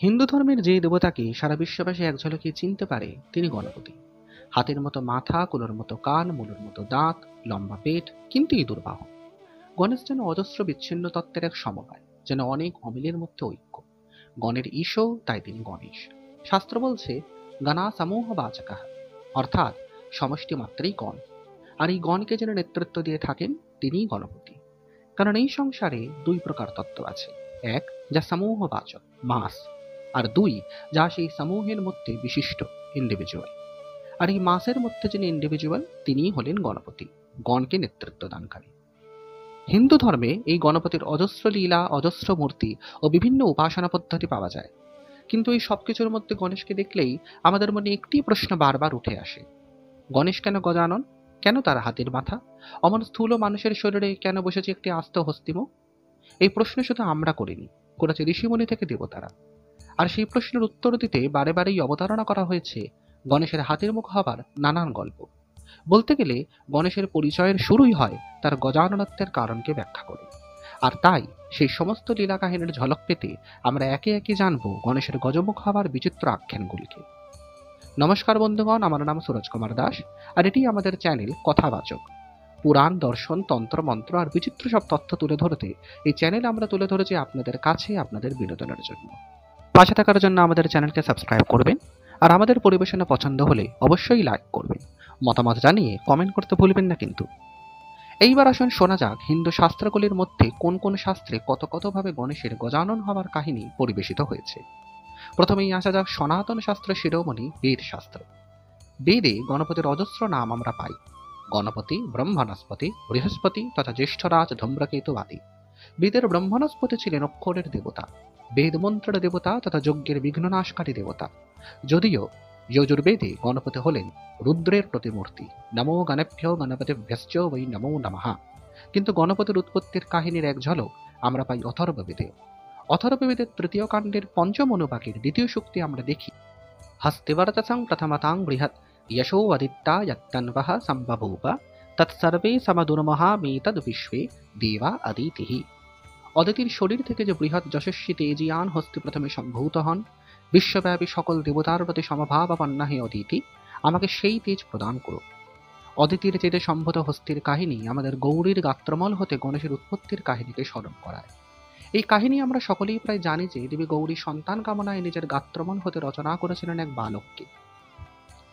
হিন্দু ধর্মের যে দেবতাকে সারা বিশ্ববাসী এক ঝলকে চিনতে পারে তিনি গণপতি। হাতের মতো মাথা, কুলোর মতো কান, মূলোর মতো দাঁত, লম্বা পেট, কিন্তু ইঁদুর বাহন। গণেশ যেন অজস্র বিচ্ছিন্ন তত্ত্বের এক সমবায়, যেন অনেক অমিলের মধ্যে ঐক্য। গণের ঈশও, তাই তিনি গণেশ। শাস্ত্র বলছে গণা সমূহ বাচকাহ, অর্থাৎ সমষ্টি মাত্রেই গণ। আর এই গণকে যেন নেতৃত্ব দিয়ে থাকেন তিনিই গণপতি। কারণ এই সংসারে দুই প্রকার তত্ত্ব আছে। এক, যা সমূহবাচক, মাস। আর দুই, যা সেই সমূহের মধ্যে বিশিষ্ট, ইন্ডিভিজুয়াল। আর এই মাসের মধ্যে যিনি ইন্ডিভিজুয়াল তিনিই হলেন গণপতি, গণকে নেতৃত্ব দানকারী। হিন্দু ধর্মে এই গণপতির অজস্র লীলা, অজস্র মূর্তি ও বিভিন্ন উপাসনা পদ্ধতি পাওয়া যায়। কিন্তু এই সবকিছুর মধ্যে গণেশকে দেখলেই আমাদের মনে একটি প্রশ্ন বারবার উঠে আসে: গণেশ কেন গজানন? কেন তার হাতের মাথা? অমন স্থূল মানুষের শরীরে কেন বসেছে একটি আস্ত হস্তিমুখ? এই প্রশ্ন শুধু আমরা করিনি, করেছে ঋষিমুনি থেকে দেবতারা। আর সেই প্রশ্নের উত্তর দিতে বারে বারেই অবতারণা করা হয়েছে গণেশের হাতের মুখ হবার নানান গল্প। বলতে গেলে গণেশের পরিচয়ের শুরুই হয় তার গজাননত্বের কারণকে ব্যাখ্যা করে। আর তাই সেই সমস্ত লীলা কাহিনীর ঝলক পেতে আমরা একে একে জানব গণেশের গজমুখ হবার বিচিত্র আখ্যানগুলিকে। নমস্কার বন্ধুগণ, আমার নাম সুরজ কুমার দাস, আর এটি আমাদের চ্যানেল কথাবাচক। পুরাণ, দর্শন, তন্ত্র, মন্ত্র আর বিচিত্র সব তথ্য তুলে ধরতে এই চ্যানেল আমরা তুলে ধরেছি আপনাদের কাছে, আপনাদের বিনোদনের জন্য। পাশে থাকার জন্য আমাদের চ্যানেলকে সাবস্ক্রাইব করবেন, আর আমাদের পরিবেশনা পছন্দ হলে অবশ্যই লাইক করবেন। মতামত জানিয়ে কমেন্ট করতে ভুলবেন না কিন্তু। এইবার আসুন শোনা যাক হিন্দু শাস্ত্রগুলির মধ্যে কোন কোন শাস্ত্রে কত কতভাবে গণেশের গজানন হওয়ার কাহিনী পরিবেশিত হয়েছে। প্রথমেই আসা যাক সনাতন শাস্ত্র শিরোমণি বেদ শাস্ত্র। বেদে গণপতির অজস্র নাম আমরা পাই: গণপতি, ব্রহ্মণস্পতি, বৃহস্পতি তথা জ্যেষ্ঠরাজ, ধূম্রকেতু আদি। বেদের ব্রহ্মণস্পতি ছিলেন অক্ষরের দেবতা, বেদমন্ত্রের দেবতা তথা যজ্ঞের বিঘ্ননাশকারী দেবতা। যদিও যজুর্বেদে গণপতি হলেন রুদ্রের প্রতিমূর্তি, নমো গণেভ্যো গণপতিভ্যশ্চ বৈ নমো নমঃ। কিন্তু গণপতির উৎপত্তির কাহিনীর এক ঝলক আমরা পাই অথর্ববেদে। অথর্ববেদের তৃতীয় কাণ্ডের পঞ্চম অনুবাকের দ্বিতীয় সূক্তে আমরা দেখি: হস্তিবর্চসং প্রথমতাং বৃহৎ यशो अदित्ता यत्तन्वः सम्बभूव তৎসর্বে সমদুর্মহামেতদ বিশ্বে দেবা অদিতিঃ। অদিতির শরীর থেকে যে বৃহৎ যশস্বী তেজিয়ান হস্তি প্রথমে সম্ভূত হন, বিশ্বব্যাপী সকল দেবতার প্রতি সমভাবাপন্না হে অদিতি, আমাকে সেই তেজ প্রদান করো। অদিতির তেজে সম্ভূত হস্তির কাহিনী আমাদের গৌরীর গাত্রমল হতে গণেশের উৎপত্তির কাহিনীকে স্মরণ করায়। এই কাহিনী আমরা সকলেই প্রায় জানি যে দেবী গৌরী সন্তান কামনায় নিজের গাত্রমল হতে রচনা করেছিলেন এক বালককে।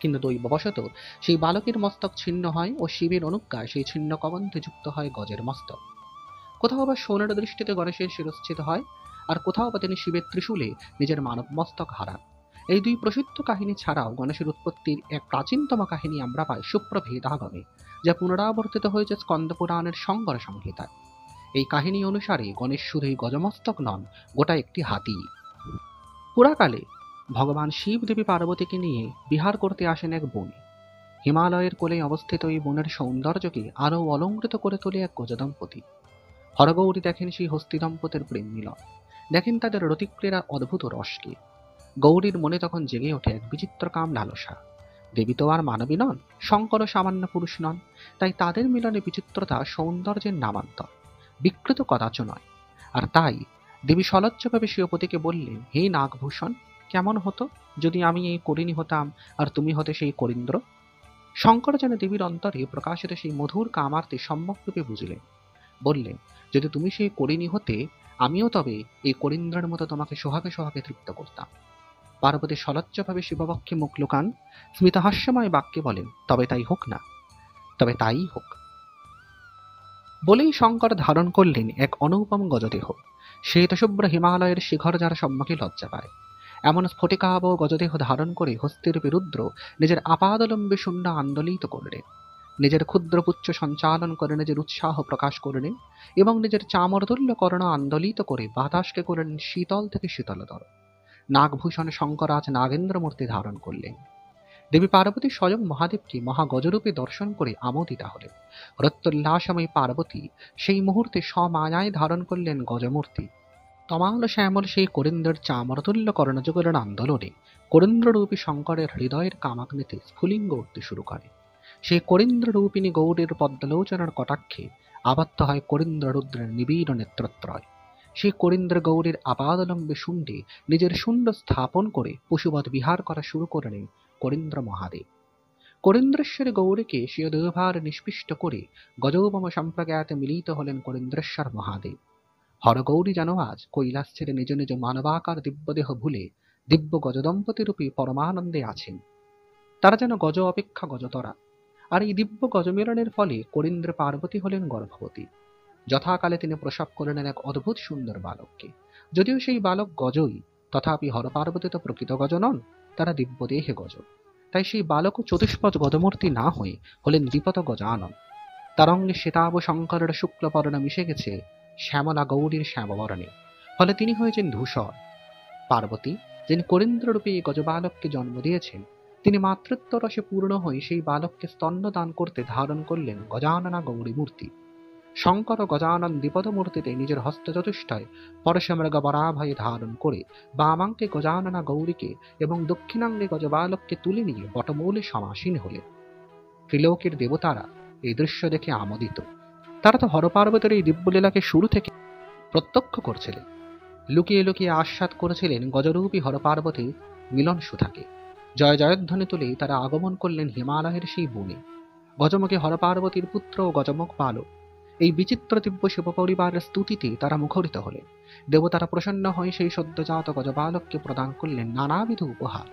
কিন্তু দৈববশত সেই বালকের মস্তক ছিন্ন হয় ও শিবের অনুজ্ঞায় সেই ছিন্ন কবন্ধে যুক্ত হয় গজের মস্তক। কোথাও বা সোনার দৃষ্টিতে গণেশের শিরশ্ছেদ হয়, আর কোথাও বা তিনি শিবের ত্রিশূলে নিজের মানব মস্তক হারান। এই দুই প্রসিদ্ধ কাহিনী ছাড়াও গণেশের উৎপত্তির এক প্রাচীনতম কাহিনী আমরা পাই সুপ্রভেদাগমে, যা পুনরাবর্তিত হয়েছে স্কন্দ পুরাণের শঙ্কর সংহিতায়। এই কাহিনী অনুসারে গণেশ শুধুই গজমস্তক নন, গোটা একটি হাতি। পুরাকালে ভগবান শিব দেবী পার্বতীকে নিয়ে বিহার করতে আসেন এক বনে। হিমালয়ের কোলে অবস্থিত এই বনের সৌন্দর্যকে আরও অলঙ্কৃত করে তোলে এক গজদম্পতি। হরগৌরী দেখেন সেই হস্তি দম্পতির প্রেম মিলন, দেখেন তাদের রতিক্রীড়া অদ্ভুত রসকে। গৌরীর মনে তখন জেগে ওঠে এক বিচিত্র কাম লালসা। দেবী তো আর মানবী নন, শঙ্করও সামান্য পুরুষ নন, তাই তাদের মিলনে বিচিত্রতা সৌন্দর্যের নামান্তর, বিকৃত কদাচ নয়। আর তাই দেবী সলজ্জভাবে শিবপতিকে বললেন: হে নাগভূষণ, কেমন হতো যদি আমি এই করিণী হতাম আর তুমি হতে সেই করিন্দ্র। শঙ্কর যেন দেবীর অন্তরে প্রকাশিত সেই মধুর কামার্তে সম্যকরূপে বুঝলেন। বললেন, যদি তুমি সেই করিণী হতে, আমিও তবে এই করিন্দ্রের মতো তোমাকে সোহাগে সোহাগে তৃপ্ত করতাম। পার্বতী সলজ্জভাবে শিবপক্ষে মুখ লুকান, স্মিতহাস্যময় বাক্যে বলেন, তবে তাই হোক না, তবে তাই হোক। বলেই শঙ্কর ধারণ করলেন এক অনুপম গজদেহ। শ্বেতশুভ্র হিমালয়ের শিখর যার সম্মুখে লজ্জা পায়, এমন স্ফটিকাভ গজদেহ ধারণ করে হস্তির বিরুদ্র নিজের আপাদলম্বে শূন্য আন্দোলিত করলেন। নিজের ক্ষুদ্র পুচ্ছ সঞ্চালন করে নিজের উৎসাহ প্রকাশ করলেন এবং নিজের চামরতুল্য কর্ণ আন্দোলিত করে বাতাসকে করলেন শীতল থেকে শীতলতর। নাগভূষণ শঙ্কর আজ নাগেন্দ্র মূর্তি ধারণ করলেন। দেবী পার্বতী স্বয়ং মহাদেবকে মহাগজরূপে দর্শন করে আমোদিতা হলেন। রক্তোল্লাসময়ী পার্বতী সেই মুহূর্তে স্বমায়ায় ধারণ করলেন গজমূর্তি। তমাল শ্যামল সেই করিন্দ্রের চামরতুল্য কর্ণযুগলের আন্দোলনে করিন্দ্ররূপী শঙ্করের হৃদয়ের কামাগ্নিতে স্ফুলিঙ্গ উঠতে শুরু করে। সেই করিন্দ্ররূপিণী গৌরীর পদ্মলোচনার কটাক্ষে আবদ্ধ হয় করিন্দ্র রুদ্রের নিবিড় নেত্রত্রয়। সেই করিন্দ্র গৌরীর আপাদলম্বে শুণ্ডে নিজের শুণ্ড স্থাপন করে পশুবৎ বিহার করা শুরু করলেন করিন্দ্র মহাদেব। করিন্দ্রেশ্বরী গৌরীকে স্বীয় দেহভার নিষ্পিষ্ট করে গজৌবম সম্প্রজ্ঞাতে মিলিত হলেন করিন্দ্রেশ্বর মহাদেব। হরগৌরী যেন আজ কৈলাস ছেড়ে নিজ নিজ মানবাকার দিব্যদেহ ভুলে দিব্য গজদম্পতিরূপী পরমানন্দে আছেন। তারা যেন গজ অপেক্ষা গজতরা। আর এই দিব্য গজমিলনের ফলে করিন্দ্র পার্বতী হলেন গর্ভবতী। যথাকালে তিনি প্রসব করলেন এক অদ্ভুত সুন্দর বালককে। যদিও সেই বালক গজই, তথাপি হরপার্বতী তো প্রকৃত গজ নন, তারা দিব্যদেহে গজ। তাই সেই বালকও চতুষ্পদ গজমূর্তি না হয়ে হলেন দ্বিপদ গজানন। তার অঙ্গে শ্বেতাভ শঙ্করের শুক্লবর্ণ মিশে গেছে শ্যামলা গৌরীর শ্যামবর্ণে, ফলে তিনি হয়েছেন ধূসর। পার্বতী, যিনি করিন্দ্ররূপে এই গজবালককে জন্ম দিয়েছেন, তিনি মাতৃত্ব রসে পূর্ণ হয়ে সেই বালককে স্তন্যদান করতে ধারণ করলেন গজাননা গৌরী মূর্তি। শঙ্কর গজানন দ্বিপদ মূর্তিতে নিজের হস্তচতুষ্টয় পরশমৃগ বরাভয়ে ধারণ করে বামাঙ্কে গজাননা গৌরীকে এবং দক্ষিণাঙ্গে গজবালককে তুলে নিয়ে বটমূলে সমাসীন হলেন। ত্রিলোকের দেবতারা এই দৃশ্য দেখে আমোদিত। তারা তো হরপার্বতীর এই দিব্যলীলাকে শুরু থেকে প্রত্যক্ষ করছিলেন। লুকিয়ে লুকিয়ে আস্বাদ করেছিলেন গজরূপী হরপার্বতীর মিলন সুধাকে। জয় জয়ধ্বনি তুলেই তারা আগমন করলেন হিমালয়ের সেই বনে। গজমুখী হরপার্বতীর পুত্র ও গজমুখ বালক, এই বিচিত্র দিব্য শিব পরিবারের স্তুতিতে তারা মুখরিত হলেন। দেবতারা প্রসন্ন হয়ে সেই সদ্যজাত গজবালককে প্রদান করলেন নানাবিধ উপহার।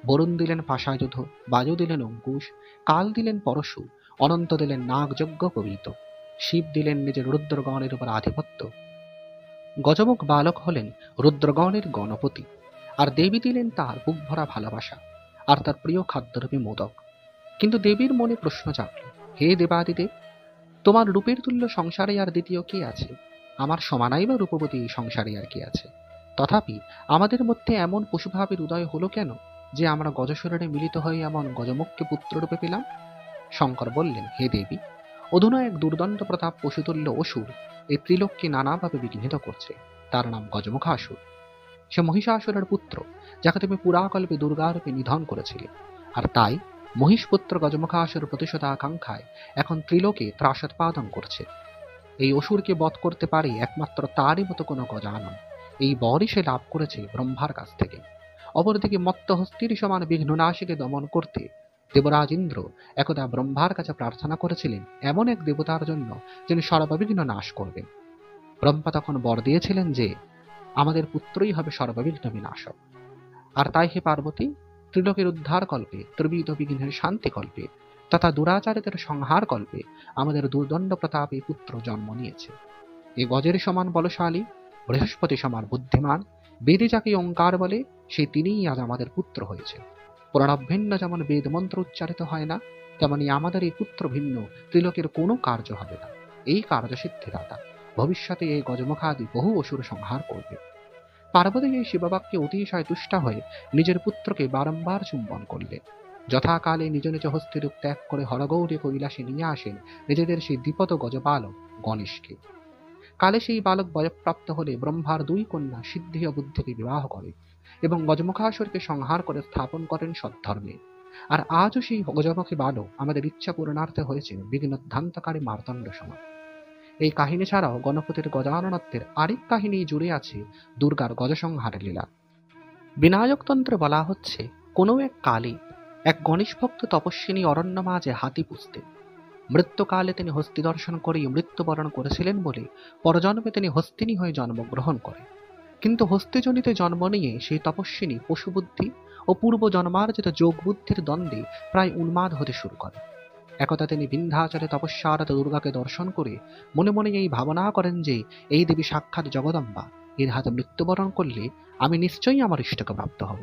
বরুণ দিলেন পাশাযুধ, বায়ু দিলেন অঙ্কুশ, কাল দিলেন পরশু, অনন্ত দিলেন নাগযজ্ঞ পবিত, শিব দিলেন নিজের রুদ্রগণের উপর আধিপত্য। গজমুখ বালক হলেন রুদ্রগণের গণপতি, আর দেবী দিলেন তার বুক ভরা ভালোবাসা আর তার প্রিয় খাদ্যরূপী মোদক। কিন্তু দেবীর মনে প্রশ্ন জাগল, হে দেবাদিদেব, তোমার রূপের তুল্য সংসারে আর দ্বিতীয় কে আছে? আমার সমানাই বা রূপবতী এই সংসারে আর কে আছে? তথাপি আমাদের মধ্যে এমন পশুভাবের উদয় হলো কেন যে আমরা গজশরীরে মিলিত হয়ে এমন গজমুখকে পুত্ররূপে পেলাম? শঙ্কর বললেন, হে দেবী, অধুনা এক দুর্দণ্ড প্রতাপ পশুতুল্য অসুর এই ত্রিলোককে নানাভাবে বিঘ্নিত করছে। তার নাম গজমুখাসুর। সে মহিষাসুরের পুত্র, যাকে তুমি পুরাকল্পে দুর্গারূপে নিধন করেছিলে। আর তাই মহিষপুত্র গজমুখাসুর প্রতিশোধ আকাঙ্ক্ষায় এখন ত্রিলোকে ত্রাসোৎপাদন করছে। এই অসুরকে বধ করতে পারে একমাত্র তারই মতো কোনো গজানন। এই বরই সে লাভ করেছে ব্রহ্মার কাছ থেকে। অপরদিকে মত্তহস্তির সমান বিঘ্ননাশীকে দমন করতে দেবরাজ ইন্দ্র একদা ব্রহ্মার কাছে প্রার্থনা করেছিলেন এমন এক দেবতার জন্য, যিনি সর্ববিঘ্ন নাশ করবেন। ব্রহ্মা তখন বর দিয়েছিলেন যে আমাদের পুত্রই হবে সর্ববিঘ্ন বিনাশক। আর তাই হে পার্বতী, ত্রিলোকের উদ্ধার কল্পে, ত্রিবিধ বিঘ্নের শান্তি কল্পে তথা দুরাচারিতের সংহার কল্পে আমাদের দুর্দণ্ড প্রতাপে পুত্র জন্ম নিয়েছে। এই গজের সমান বলশালী, বৃহস্পতি সমান বুদ্ধিমান, বেদে যাকে ওঙ্কার বলে, সেই তিনিই আজ আমাদের পুত্র হয়েছে। প্রণব ভিন্ন যেমন বেদ মন্ত্র উচ্চারিত হয় না, তেমনি আমাদের এই পুত্র ভিন্ন ত্রিলোকের কোনো কার্য হবে না। এই কার্যসিদ্ধিদাতা ভবিষ্যতে এই গজমুখাদি বহু অসুর সংহার করবে। পার্বতী এই শিববাক্যে অতিশয় তুষ্ট হয়ে নিজের পুত্রকে বারংবার চুম্বন করলেন। যথাকালে নিজ নিজ হস্তিরূপ ত্যাগ করে হরগৌরী কৈলাসে নিয়ে আসেন নিজেদের সেই দ্বিপদ গজবালক গণেশকে। কালে সেই বালক বয়প্রাপ্ত হলে ব্রহ্মার দুই কন্যা সিদ্ধি ও বুদ্ধিকে বিবাহ করে এবং গজমুখাসুরকে সংহার করে স্থাপন করেন সদ্ধর্মে। আর আজও সেই গজমুখী বালক আমাদের ইচ্ছা পূরণার্থে হয়েছে বিঘ্নধ্বান্তকারী মার্তণ্ড সমান। এই কাহিনী ছাড়াও গণপতির গজাননত্বের আরেক কাহিনী জুড়ে আছে দুর্গার গজসংহার লীলা। বিনায়ক তন্ত্রে বলা হচ্ছে, কোনো এক কালে এক গণেশ ভক্ত তপস্বিনী অরণ্য মাঝে হাতি পুষতেন। মৃত্যুকালে তিনি হস্তি দর্শন করেই মৃত্যুবরণ করেছিলেন বলে পরজন্মে তিনি হস্তিনী হয়ে জন্মগ্রহণ করেন। কিন্তু হস্তিজনিতে জন্ম নিয়ে সেই তপস্বিনী পশুবুদ্ধি ও পূর্ব জন্মার্জিত যোগ বুদ্ধির দ্বন্দ্বে প্রায় উন্মাদ হতে শুরু করেন। একদা তিনি বিন্ধ্যাচলে তপস্যারত দুর্গাকে দর্শন করে মনে মনে এই ভাবনা করেন যে এই দেবী সাক্ষাৎ জগদম্বা, এর হাতে মৃত্যুবরণ করলে আমি নিশ্চয়ই আমার ইষ্টকে প্রাপ্ত হব।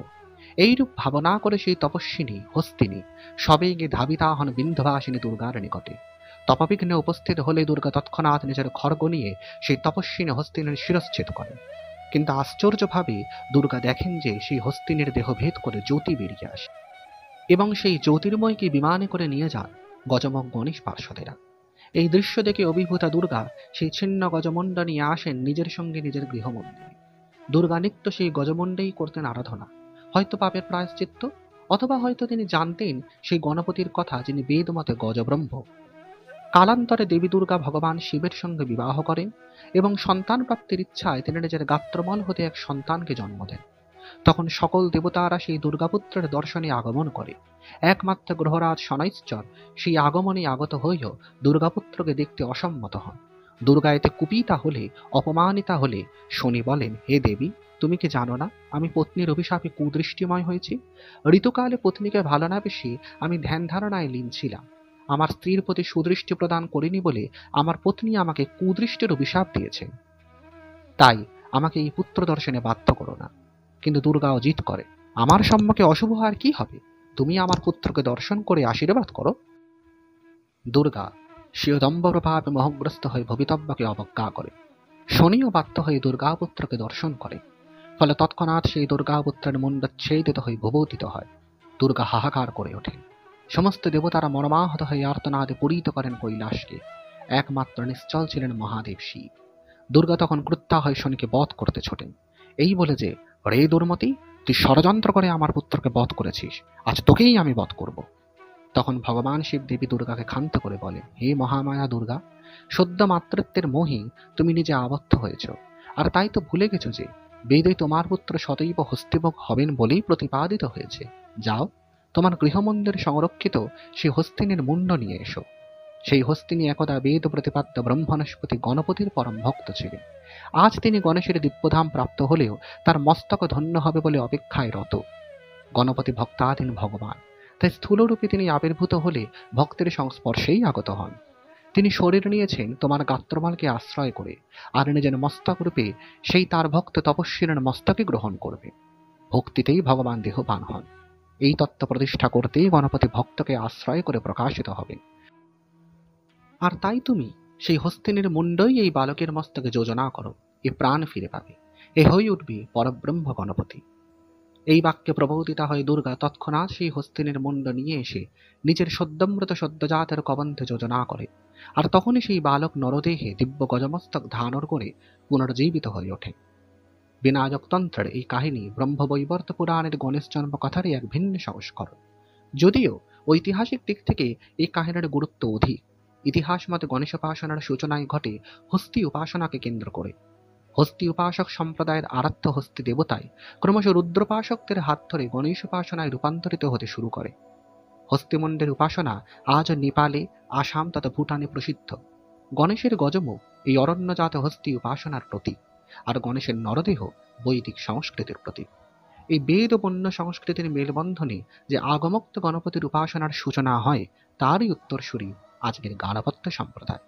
এইরূপ ভাবনা করে সেই তপস্বিনী হস্তিনী সবেগে ধাবিতা হন বিন্ধ্যবাসিনী দুর্গার নিকটে। তপবিঘ্নে উপস্থিত হলে দুর্গা তৎক্ষণাৎ নিজের খড়গ নিয়ে সেই তপস্বিনী হস্তিনীর শিরশ্ছেদ করেন। কিন্তু আশ্চর্যভাবে দুর্গা দেখেন যে সেই হস্তিনীর দেহ ভেদ করে জ্যোতি বেরিয়ে আসে এবং সেই জ্যোতির্ময়কে বিমানে করে নিয়ে যান গজমুখ গণেশ পার্শ্বদেরা। এই দৃশ্য দেখে অভিভূতা দুর্গা সেই ছিন্ন গজমণ্ড নিয়ে আসেন নিজের সঙ্গে নিজের গৃহমন্দিরে। দুর্গা নিত্য সেই গজমণ্ডেই করতেন আরাধনা, হয়তো পাপের প্রায়শ্চিত্ত, অথবা হয়তো তিনি জানতেন সেই গণপতির কথা, যিনি বেদমতে গজব্রহ্ম। কালান্তরে দেবী দুর্গা ভগবান শিবের সঙ্গে বিবাহ করেন এবং সন্তান প্রাপ্তির ইচ্ছায় তিনি নিজের গাত্রমল হতে এক সন্তানকে জন্ম দেন। তখন সকল দেবতারা সেই দুর্গাপুত্রের দর্শনে আগমন করে। একমাত্র গ্রহরাজ শনৈশ্চর সেই আগমনে আগত হইও দুর্গাপুত্রকে দেখতে অসম্মত হন। দুর্গা এতে কুপিতা হলে, অপমানিতা হলে শনি বলেন, হে দেবী, তুমি কি জানো না আমি পত্নীর অভিশাপে কুদৃষ্টিময় হয়েছি? ঋতুকালে পত্নীকে ভালো না বেশি আমি ধ্যান ধারণায় লীন ছিলাম। আমার স্ত্রীর প্রতি সুদৃষ্টি প্রদান করিনি বলে আমার পত্নী আমাকে কুদৃষ্টির অভিশাপ দিয়েছেন। তাই আমাকে এই পুত্র দর্শনে বাধ্য করো না। কিন্তু দুর্গা অজিত করে, আমার সম্মুখে অশুভ আর কি হবে? তুমি আমার পুত্রকে দর্শন করে আশীর্বাদ করো। দুর্গা স্বীয়দম্বরভাবে মোহগ্রস্ত হয়ে ভবিতব্যকে অবজ্ঞা করে। শনিও বাধ্য হয়ে দুর্গাপুত্রকে দর্শন করে। ফলে তৎক্ষণাৎ সেই দুর্গাপুত্রের মুণ্ডচ্ছেদিত হয়ে ভূপতিত হয়। দুর্গা হাহাকার করে ওঠেন। সমস্ত দেবতারা মর্মাহত হয়ে আর্তনাদে পূরিত করেন কৈলাসকে। একমাত্র নিশ্চল ছিলেন মহাদেব শিব। দুর্গা তখন ক্রুদ্ধা হয়ে শনিকে বধ করতে ছোটেন, এই বলে যে, রে দুর্মতি, তুই ষড়যন্ত্র করে আমার পুত্রকে বধ করেছিস, আজ তোকেই আমি বধ করব। তখন ভগবান শিব দেবী দুর্গাকে ক্ষান্ত করে বলেন, হে মহামায়া দুর্গা, সদ্য মাতৃত্বের মোহে তুমি নিজে আবদ্ধ হয়েছ, আর তাই তো ভুলে গেছো যে বেদে তোমার পুত্র সদৈব হস্তিভোগ হবেন বলেই প্রতিপাদিত হয়েছে। যাও, তোমার গৃহমন্দির সংরক্ষিত সেই হস্তিনীর মুণ্ড নিয়ে এসো। সেই হস্তিনী একদা বেদ প্রতিপাদ্য ব্রহ্মণস্পতি গণপতির পরম ভক্ত ছিলেন। আজ তিনি গণেশের দিব্যধাম প্রাপ্ত হলেও তার মস্তক ধন্য হবে বলে অপেক্ষায় রত। গণপতি ভক্তাধীন ভগবান, তাই স্থূলরূপে তিনি আবির্ভূত হলে ভক্তের সংস্পর্শেই আগত হন। তিনি শরীর নিয়েছেন তোমার গাত্রমালকে আশ্রয় করে, আর নিজের মস্তক রূপে সেই তার ভক্ত তপস্বীর মস্তকে গ্রহণ করবে। ভক্তিতেই ভগবান দেহপান হন। এই তত্ত্ব প্রতিষ্ঠা করতেই গণপতি ভক্তকে আশ্রয় করে প্রকাশিত হবেন। আর তাই তুমি সেই হস্তিনীর মুণ্ডই এই বালকের মস্তকে যোজনা করো, এ প্রাণ ফিরে পাবে, এ হয়ে উঠবে পরব্রহ্ম গণপতি। এই বাক্যে প্রবোদিতা হয়ে দুর্গা তৎক্ষণাৎ সেই হস্তিনীর মুণ্ড নিয়ে এসে নিজের সদ্যমৃত সদ্যজাতের কবন্ধে যোজনা করে, আর তখনই সেই বালক নরদেহে দিব্য গজমস্তক ধারণ করে পুনর্জীবিত হয়ে ওঠে। বিনায়ক তন্ত্রের এই কাহিনী ব্রহ্মবৈবর্ত পুরাণের গণেশ জন্ম কথারই এক ভিন্ন সংস্করণ। যদিও ঐতিহাসিক দিক থেকে এই কাহিনীর গুরুত্ব অধিক। ইতিহাস মতে গণেশ উপাসনার সূচনায় ঘটে হস্তি উপাসনাকে কেন্দ্র করে। হস্তি উপাসক সম্প্রদায়ের আরাধ্য হস্তি দেবতায় ক্রমশ রুদ্রোপাসকদের হাত ধরে গণেশ উপাসনায় রূপান্তরিত হতে শুরু করে। হস্তিমন্ডের উপাসনা আজও নেপালে, আসাম তথা ভুটানে প্রসিদ্ধ। গণেশের গজমুখ এই অরণ্যজাত হস্তি উপাসনার প্রতীক, আর গণেশের নরদেহ বৈদিক সংস্কৃতির প্রতীক। এই বেদ ও বন্য সংস্কৃতির মেলবন্ধনে যে আগমোক্ত গণপতির উপাসনার সূচনা হয়, তারই উত্তরসূরি আজকের গাণপত্য সম্প্রদায়।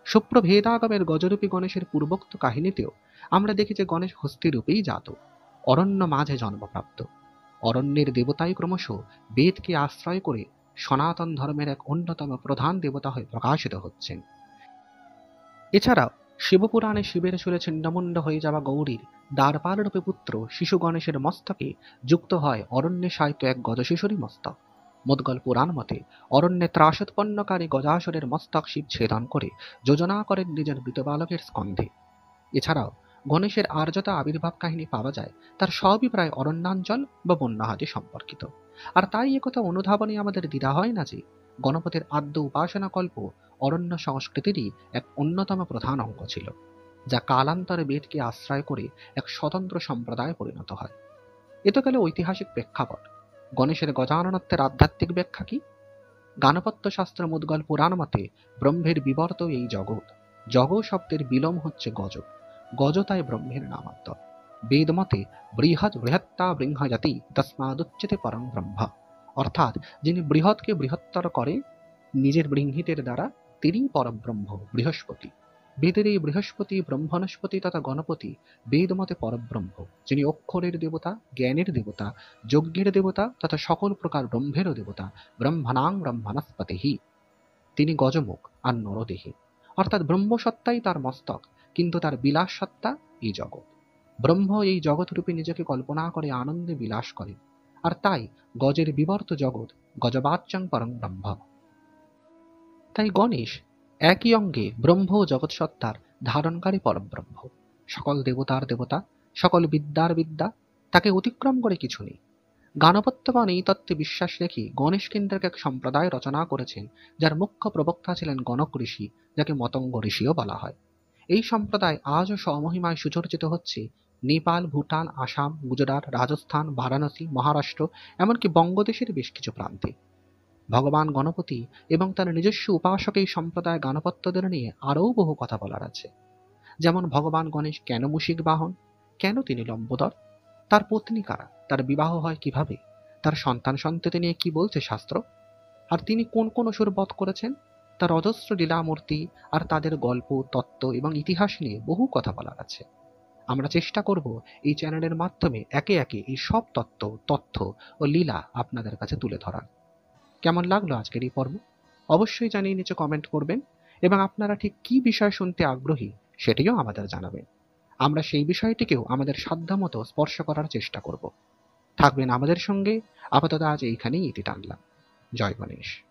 সুপ্রভেদাগমের গজরূপী গণেশের পূর্বোক্ত কাহিনীতেও আমরা দেখি যে গণেশ হস্তিরূপেই জাত, অরণ্য মাঝে জন্মপ্রাপ্ত। অরণ্যের দেবতাই ক্রমশ বেদকে আশ্রয় করে সনাতন ধর্মের এক অন্যতম প্রধান দেবতা হয়ে প্রকাশিত হচ্ছেন। এছাড়াও শিবপুরাণে শিবের চুলে ছিন্নমুণ্ড হয়ে যাওয়া গৌরীর দ্বারপালরূপে পুত্র শিশু গণেশের মস্তকে যুক্ত হয় অরণ্যে সাহিত্য এক গজশিশুরী মস্তক। মুদ্গল পুরাণ মতে অরণ্যে ত্রাসোৎপন্নকারী গজাসুরের মস্তক শিব ছেদন করে যোজনা করেন নিজের মৃত বালকের স্কন্ধে। এছাড়াও গণেশের আর যত আবির্ভাব কাহিনী পাওয়া যায়, তার সবই প্রায় অরণ্যাঞ্চল বা বন্যহাতি সম্পর্কিত। আর তাই একথা অনুধাবনে আমাদের দ্বিধা হয় না যে গণপতির আদ্য উপাসনা কল্প অরণ্য সংস্কৃতিরই এক অন্যতম প্রধান অঙ্গ ছিল, যা কালান্তরে বেদকে আশ্রয় করে এক স্বতন্ত্র সম্প্রদায়ে পরিণত হয়। এ তো গেল ঐতিহাসিক প্রেক্ষাপট। গণেশের গজাননত্বের আধ্যাত্মিক ব্যাখ্যা কি? গাণপত্য শাস্ত্র মুদ্গল পুরাণ মতে ব্রহ্মের বিবর্ত এই জগৎ। জগ শব্দের বিলোম হচ্ছে গজ, গজ তাই ব্রহ্মের নামান্তর। বেদ মতে বৃহৎ বৃহত্তা বৃংহজাতি তস্মাদুচ্যতে পরং ব্রহ্ম, অর্থাৎ যিনি বৃহৎকে বৃহত্তর করে নিজের বৃংহিতের দ্বারা, তিনি পরব্রহ্ম বৃহস্পতি। বেদের এই বৃহস্পতি ব্রহ্মণস্পতি তথা গণপতি বেদমতে পরব্রহ্ম, যিনি অক্ষরের দেবতা, জ্ঞানের দেবতা, যজ্ঞের দেবতা তথা সকল প্রকার ব্রহ্মেরও দেবতা। ব্রহ্মণাং ব্রহ্মণস্পতিহি, তিনি গজমুখ আর নরদেহে, অর্থাৎ ব্রহ্মসত্তাই তার মস্তক, কিন্তু তার বিলাস সত্তা এই জগৎ। ব্রহ্ম এই জগৎরূপে নিজেকে কল্পনা করে আনন্দে বিলাস করে, আর তাই গজের বিবর্ত জগৎ গজবাচ্যং পরং ব্রহ্ম। তাই গণেশ একই অঙ্গে ব্রহ্ম ও জগৎসত্তার ধারণকারী পরব্রহ্ম, সকল দেবতার দেবতা, সকল বিদ্যার বিদ্যা, তাকে অতিক্রম করে কিছু নেই। গাণপত্যবান এই তত্ত্বে বিশ্বাস রেখে গণেশ কেন্দ্রিক এক সম্প্রদায় রচনা করেছেন, যার মুখ্য প্রবক্তা ছিলেন গণক ঋষি, যাকে মতঙ্গ ঋষিও বলা হয়। এই সম্প্রদায় আজও স্বমহিমায় সুচর্চিত হচ্ছে নেপাল, ভুটান, আসাম, গুজরাট, রাজস্থান, বারাণসী, মহারাষ্ট্র, এমনকি বঙ্গদেশের বেশ কিছু প্রান্তে। ভগবান গণপতি এবং তার নিজস্ব উপাসক এই সম্প্রদায় গাণপত্যদের নিয়ে আরও বহু কথা বলার আছে। যেমন ভগবান গণেশ কেন মুশিক বাহন, কেন তিনি লম্বোদর, তার পত্নী কারা, তার বিবাহ হয় কিভাবে, তার সন্তান সন্ততি নিয়ে কি বলছে শাস্ত্র, আর তিনি কোন কোন অসুর বধ করেছেন, তার অজস্র লীলামূর্তি আর তাদের গল্প, তত্ত্ব এবং ইতিহাস নিয়ে বহু কথা বলার আছে। আমরা চেষ্টা করব এই চ্যানেলের মাধ্যমে একে একে এই সব তত্ত্ব, তথ্য ও লীলা আপনাদের কাছে তুলে ধরার। কেমন লাগলো আজকের এই পর্ব? অবশ্যই জানিয়ে নিচে কমেন্ট করবেন, এবং আপনারা ঠিক কি বিষয় শুনতে আগ্রহী সেটিও আমাদের জানাবেন। আমরা সেই বিষয়টিকেও আমাদের সাধ্যমতো স্পর্শ করার চেষ্টা করব। থাকবেন আমাদের সঙ্গে। আপাতত আজ এইখানেই ইতি টানলাম। জয় গণেশ।